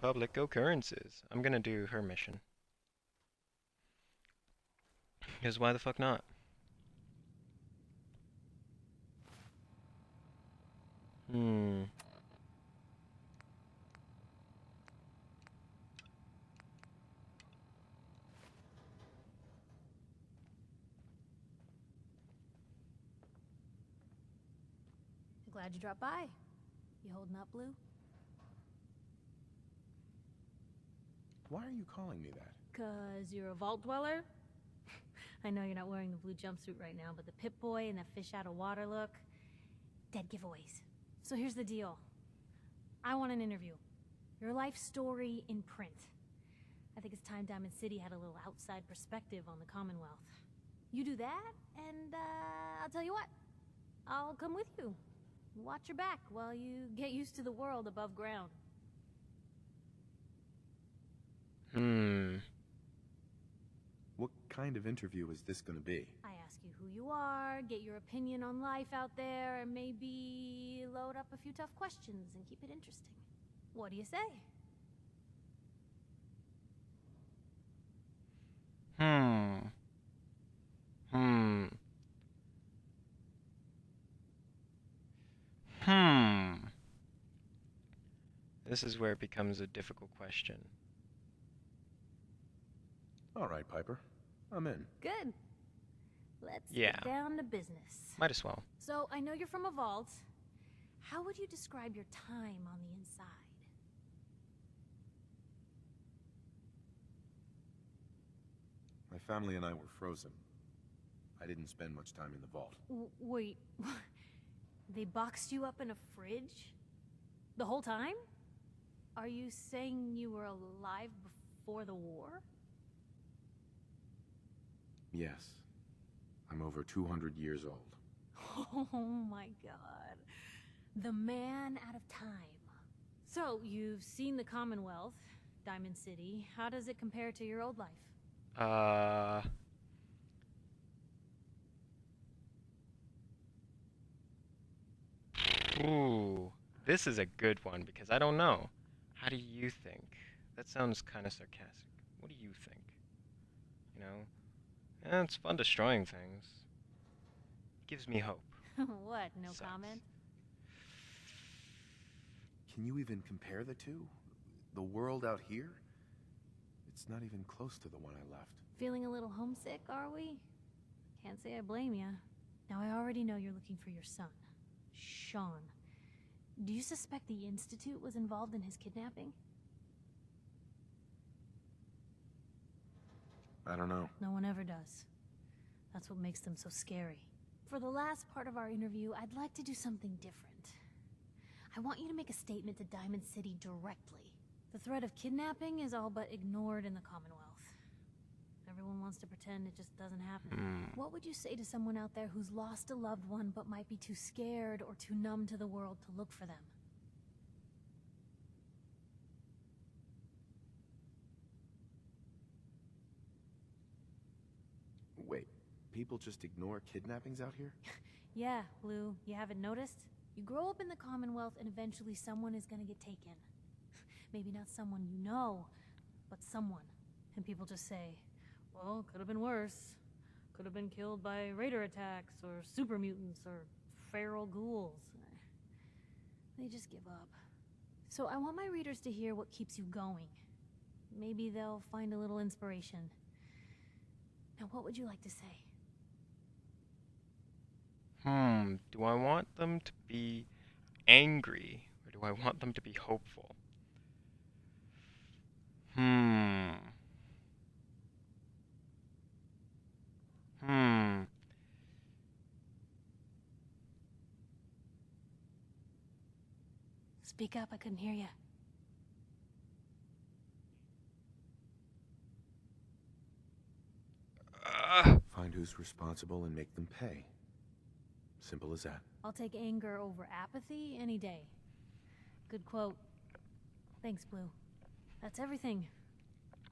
Public occurrences. I'm gonna do her mission. Because why the fuck not? Hmm. Glad you dropped by. You holding up, Blue? Why are you calling me that? 'Cause you're a vault dweller? I know you're not wearing the blue jumpsuit right now, but the Pip-Boy and that fish out of water look... Dead giveaways. So here's the deal. I want an interview. Your life story in print. I think it's time Diamond City had a little outside perspective on the Commonwealth. You do that, and I'll tell you what. I'll come with you. Watch your back while you get used to the world above ground. What kind of interview is this gonna be? I ask you who you are, get your opinion on life out there, and maybe load up a few tough questions and keep it interesting. What do you say? This is where it becomes a difficult question. All right, Piper. I'm in. Good. Let's Yeah. get down to business. Might as well. So, I know you're from a vault. How would you describe your time on the inside? My family and I were frozen. I didn't spend much time in the vault. Wait, they boxed you up in a fridge? The whole time? Are you saying you were alive before the war? Yes. I'm over 200 years old. Oh my god. The man out of time. So, you've seen the Commonwealth, Diamond City. How does it compare to your old life? Ooh. This is a good one because I don't know. How do you think? That sounds kind of sarcastic. What do you think? You know? Eh, it's fun destroying things. Gives me hope. What, no Sucks. comment? Can you even compare the two? The world out here? It's not even close to the one I left. Feeling a little homesick, are we? Can't say I blame ya. Now, I already know you're looking for your son, Sean. Do you suspect the Institute was involved in his kidnapping? I don't know. No one ever does. That's what makes them so scary. For the last part of our interview, I'd like to do something different. I want you to make a statement to Diamond City directly. The threat of kidnapping is all but ignored in the Commonwealth. Everyone wants to pretend it just doesn't happen. What would you say to someone out there who's lost a loved one but might be too scared or too numb to the world to look for them? Wait, people just ignore kidnappings out here? Yeah, Blue, you haven't noticed? You grow up in the Commonwealth and eventually someone is gonna get taken. Maybe not someone you know, but someone. And people just say, well, could have been worse. Could have been killed by raider attacks, or super mutants, or feral ghouls. They just give up. So I want my readers to hear what keeps you going. Maybe they'll find a little inspiration. Now, what would you like to say? Do I want them to be angry, or do I want them to be hopeful? Speak up, I couldn't hear you. Find who's responsible and make them pay. Simple as that. I'll take anger over apathy any day. Good quote. Thanks, Blue. That's everything.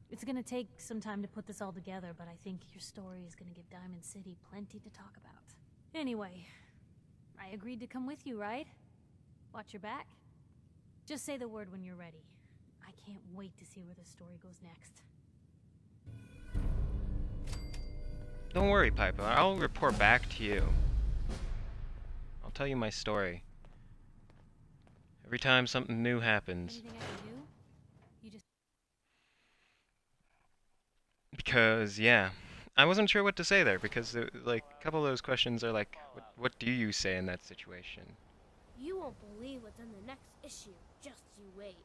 It's gonna take some time to put this all together, but I think your story is gonna give Diamond City plenty to talk about. Anyway, I agreed to come with you, right? Watch your back? Just say the word when you're ready. I I can't wait to see where the story goes next. Don't worry, Piper. I'll report back to you. I'll tell you my story. Every time something new happens. Anything I can do? You just... Because, yeah. I wasn't sure what to say there, because, like, a couple of those questions are like, what do you say in that situation? You won't believe what's in the next issue. Just you wait.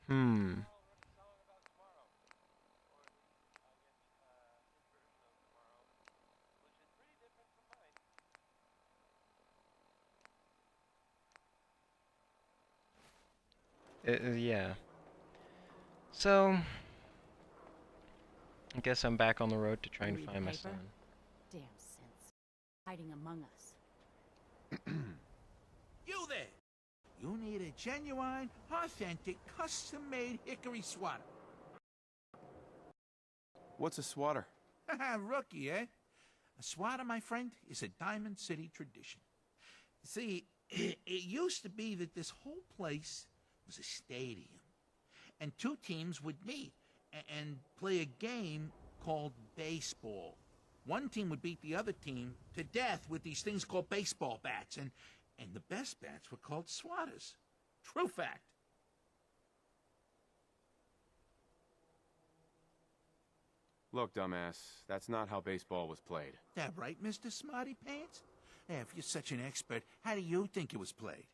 Hmm. Yeah. So, I guess I'm back on the road to try and Read the find my paper? son. Damn sense. Hiding among us. You there! You need a genuine, authentic, custom-made hickory swatter. What's a swatter? Rookie, eh? A swatter, my friend, is a Diamond City tradition. See, it used to be that this whole place was a stadium, and two teams would meet and play a game called baseball. One team would beat the other team to death with these things called baseball bats, and the best bats were called swatters. True fact. Look, dumbass, that's not how baseball was played. That right, Mr. Smarty Pants? Yeah, if you're such an expert, how do you think it was played?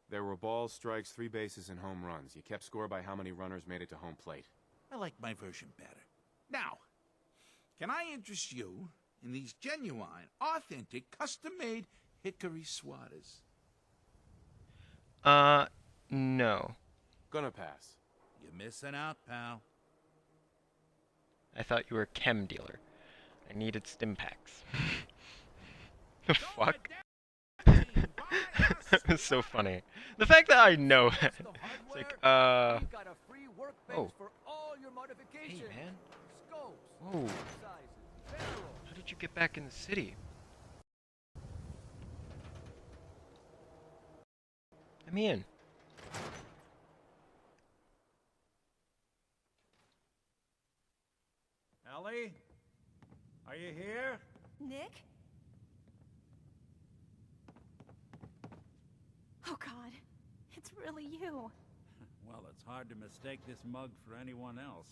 There were balls, strikes, 3 bases, and home runs. You kept score by how many runners made it to home plate. I like my version better. Now, can I interest you in these genuine, authentic, custom-made hickory swatters? No. Gonna pass. You're missing out, pal. I thought you were a chem dealer. I needed stim packs. The fuck? It's so funny. The fact that I know it. It's like, oh. Hey, man. Whoa. How did you get back in the city? Let me in. Ellie? Are you here? Nick? Oh God, it's really you. Well, it's hard to mistake this mug for anyone else.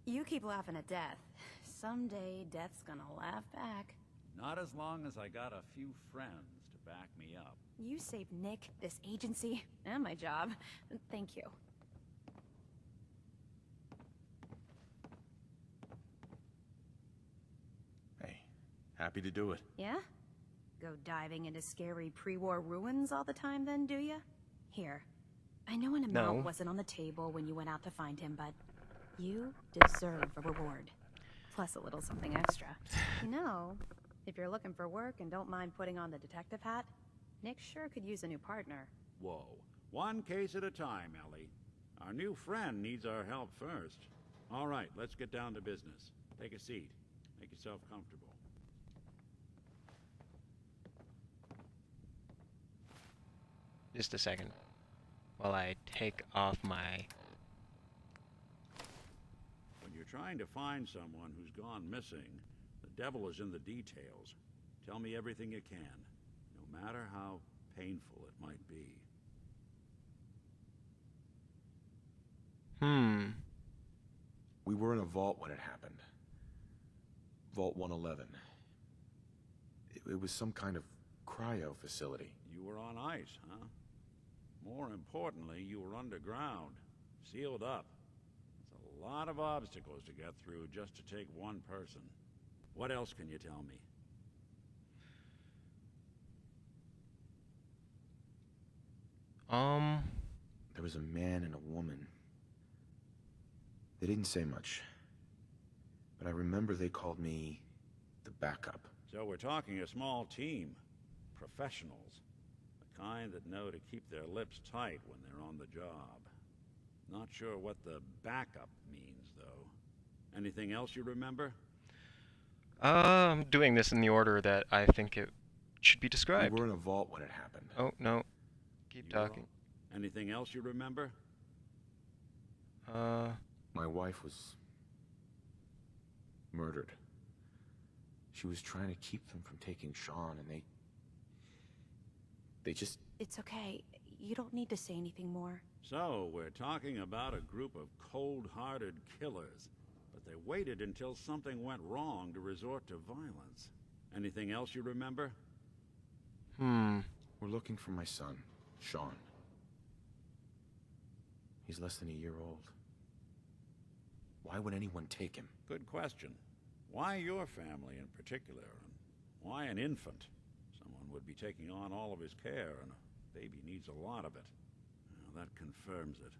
You keep laughing at death. Someday, death's gonna laugh back. Not as long as I got a few friends to back me up. You saved Nick, this agency. And my job. Thank you. Hey, happy to do it. Yeah? Go diving into scary pre-war ruins all the time then, do ya? Here. I know an amount No. wasn't on the table when you went out to find him, but you deserve a reward. Plus a little something extra. You know, if you're looking for work and don't mind putting on the detective hat, Nick sure could use a new partner. Whoa. One case at a time, Ellie. Our new friend needs our help first. All right, let's get down to business. Take a seat. Make yourself comfortable. Just a second. While I take off my... When you're trying to find someone who's gone missing, the devil is in the details. Tell me everything you can, no matter how painful it might be. We were in a vault when it happened. Vault 111. It was some kind of cryo facility. You were on ice, huh? More importantly, you were underground, sealed up. It's a lot of obstacles to get through just to take one person. What else can you tell me? There was a man and a woman. They didn't say much. But I remember they called me the backup. So we're talking a small team. Professionals. The kind that know to keep their lips tight when they're on the job. Not sure what the backup means, though. Anything else you remember? I'm doing this in the order that I think it should be We described. were in a vault when it happened. Oh, no. Keep You were talking. Anything else you remember? My wife was murdered. She was trying to keep them from taking Sean, and they just... It's okay. You don't need to say anything more. So, we're talking about a group of cold-hearted killers, but they waited until something went wrong to resort to violence. Anything else you remember? We're looking for my son, Sean. He's less than a year old. Why would anyone take him? Good question. Why your family in particular? And why an infant? Someone would be taking on all of his care, and a baby needs a lot of it. Well, that confirms it.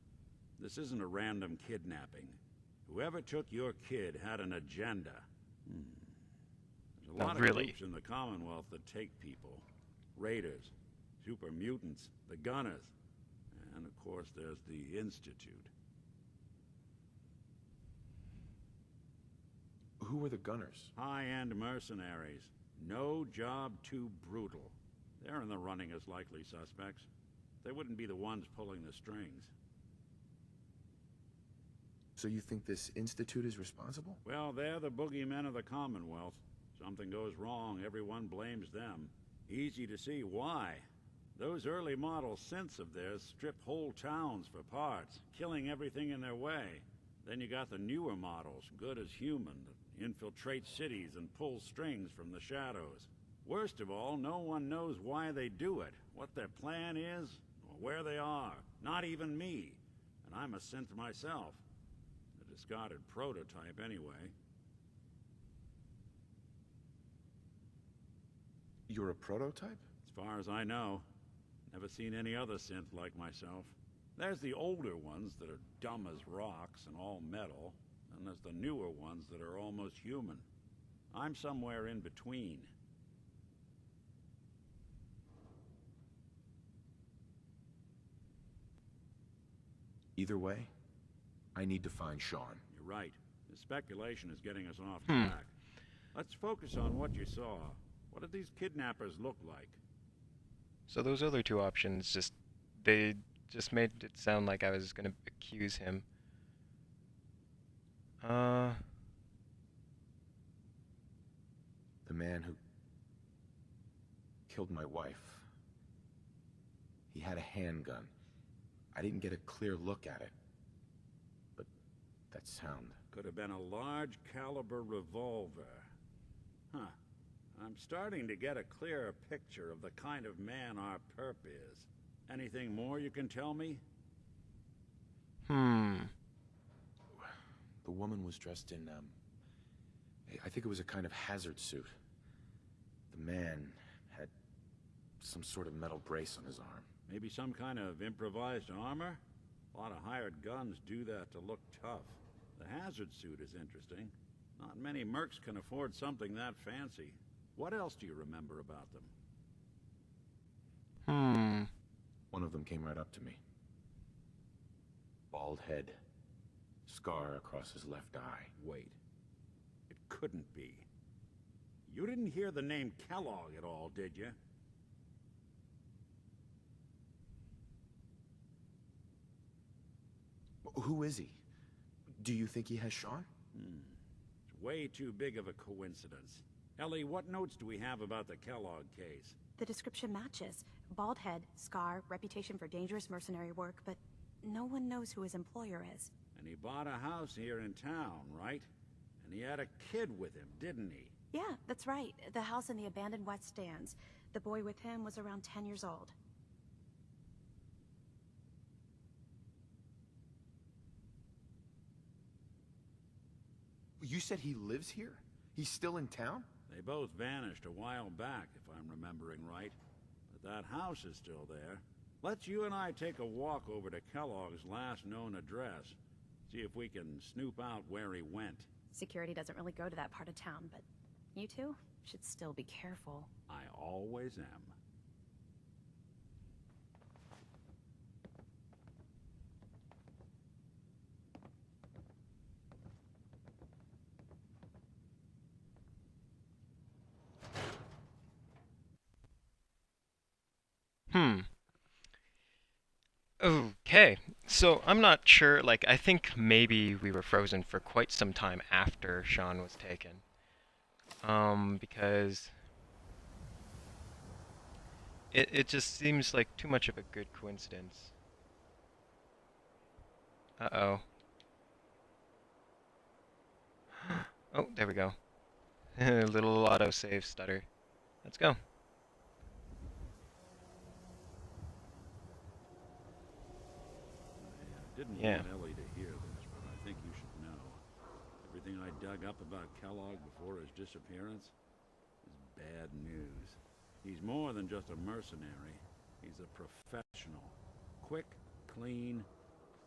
This isn't a random kidnapping. Whoever took your kid had an agenda. There's a Not lot of really. groups in the Commonwealth that take people. Raiders, super mutants, the Gunners, and of course there's the Institute. Who were the Gunners? High-end mercenaries. No job too brutal. They're in the running as likely suspects. They wouldn't be the ones pulling the strings. So you think this Institute is responsible? Well, they're the boogeymen of the Commonwealth. Something goes wrong, everyone blames them. Easy to see why. Those early model synths of theirs strip whole towns for parts, killing everything in their way. Then you got the newer models, good as human, that infiltrate cities and pull strings from the shadows. Worst of all, no one knows why they do it, what their plan is, or where they are. Not even me. And I'm a synth myself. A discarded prototype, anyway. You're a prototype? As far as I know. Never seen any other synth like myself. There's the older ones that are dumb as rocks and all metal, and there's the newer ones that are almost human. I'm somewhere in between. Either way, I need to find Sean. You're right. The speculation is getting us off track. Let's focus on what you saw. What did these kidnappers look like? So those other two options they just made it sound like I was gonna accuse him. The man who killed my wife. He had a handgun. I didn't get a clear look at it. But that sound. Could have been a large caliber revolver. Huh. I'm starting to get a clearer picture of the kind of man our perp is. Anything more you can tell me? The woman was dressed in, I think it was a kind of hazard suit. The man had some sort of metal brace on his arm. Maybe some kind of improvised armor? A lot of hired guns do that to look tough. The hazard suit is interesting. Not many mercs can afford something that fancy. What else do you remember about them? One of them came right up to me. Bald head. Scar across his left eye. Wait. It couldn't be. You didn't hear the name Kellogg at all, did you? Who is he? Do you think he has Sean? It's way too big of a coincidence. Ellie, what notes do we have about the Kellogg case? The description matches. Bald head, scar, reputation for dangerous mercenary work, but no one knows who his employer is. And he bought a house here in town, right? And he had a kid with him, didn't he? Yeah, that's right. The house in the abandoned West Stands. The boy with him was around 10 years old. You said he lives here? He's still in town? They both vanished a while back, if I'm remembering right. But that house is still there. Let's you and I take a walk over to Kellogg's last known address. See if we can snoop out where he went. Security doesn't really go to that part of town, but you two should still be careful. I always am. Hmm. Okay. So I'm not sure. Like, I think maybe we were frozen for quite some time after Sean was taken. Because it just seems like too much of a good coincidence. Uh-oh. Oh, there we go. Little autosave stutter. Let's go. I didn't Yeah. want Ellie to hear this, but I think you should know. Everything I dug up about Kellogg before his disappearance is bad news. He's more than just a mercenary. He's a professional. Quick, clean,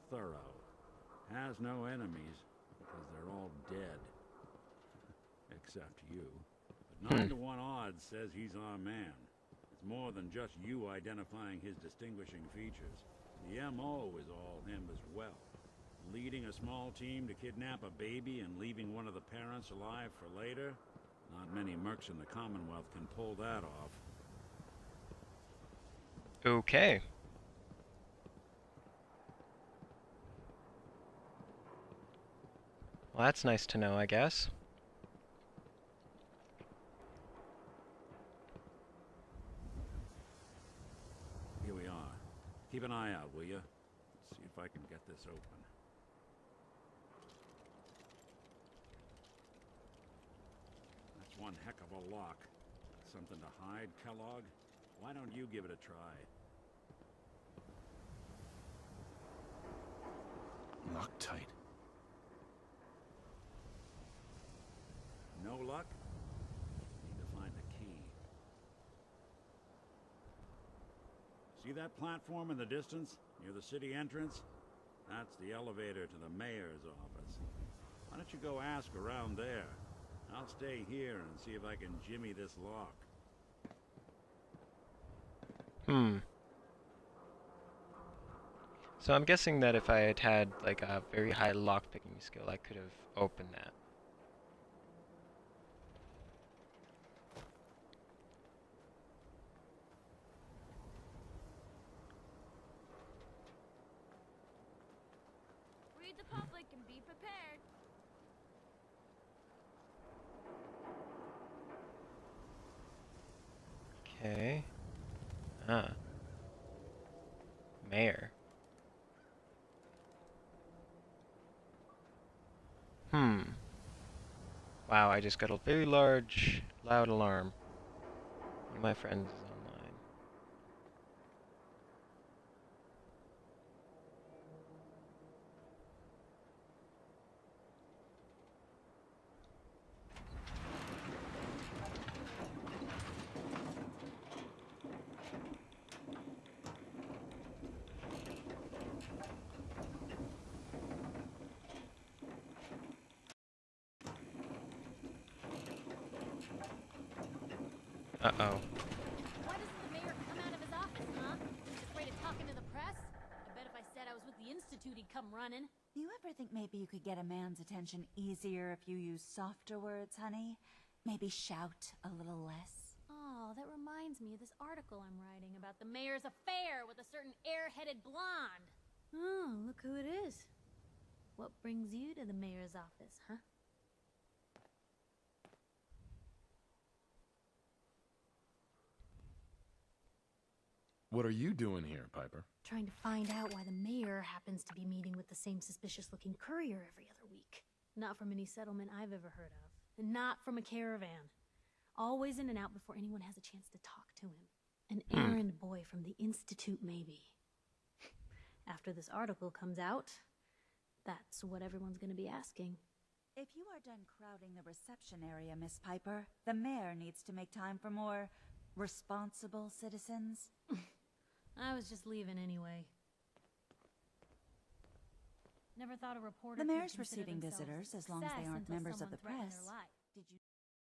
thorough. Has no enemies because they're all dead. Except you. But 9 to 1 odds says he's our man. It's more than just you identifying his distinguishing features. The M.O. is all him as well. Leading a small team to kidnap a baby and leaving one of the parents alive for later? Not many mercs in the Commonwealth can pull that off. Okay. Well, that's nice to know, I guess. Here we are. Keep an eye out, will you? Let's see if I can get this open. That's one heck of a lock. Something to hide, Kellogg? Why don't you give it a try? Locked tight. No luck? Need to find a key. See that platform in the distance, near the city entrance? That's the elevator to the mayor's office. Why don't you go ask around there? I'll stay here and see if I can jimmy this lock. So I'm guessing that if I had had like a very high lockpicking skill, I could have opened that. Read the public and be prepared. Okay. Ah. Mayor. Wow, I just got a very large, loud alarm. One of my friends is online. Uh-oh. Why doesn't the mayor come out of his office, huh? Afraid of talking to the press? I bet if I said I was with the Institute, he'd come running. Do you ever think maybe you could get a man's attention easier if you use softer words, honey? Maybe shout a little less? Oh, that reminds me of this article I'm writing about the mayor's affair with a certain airheaded blonde. Oh, look who it is. What brings you to the mayor's office, huh? What are you doing here, Piper? Trying to find out why the mayor happens to be meeting with the same suspicious-looking courier every other week. Not from any settlement I've ever heard of. And not from a caravan. Always in and out before anyone has a chance to talk to him. An errand boy from the Institute, maybe. After this article comes out, that's what everyone's gonna be asking. If you are done crowding the reception area, Miss Piper, the mayor needs to make time for more responsible citizens. I was just leaving anyway. Never thought a reporter The could mayor's consider receiving themselves visitors a as long as they success aren't until members of the someone threatened press. their life.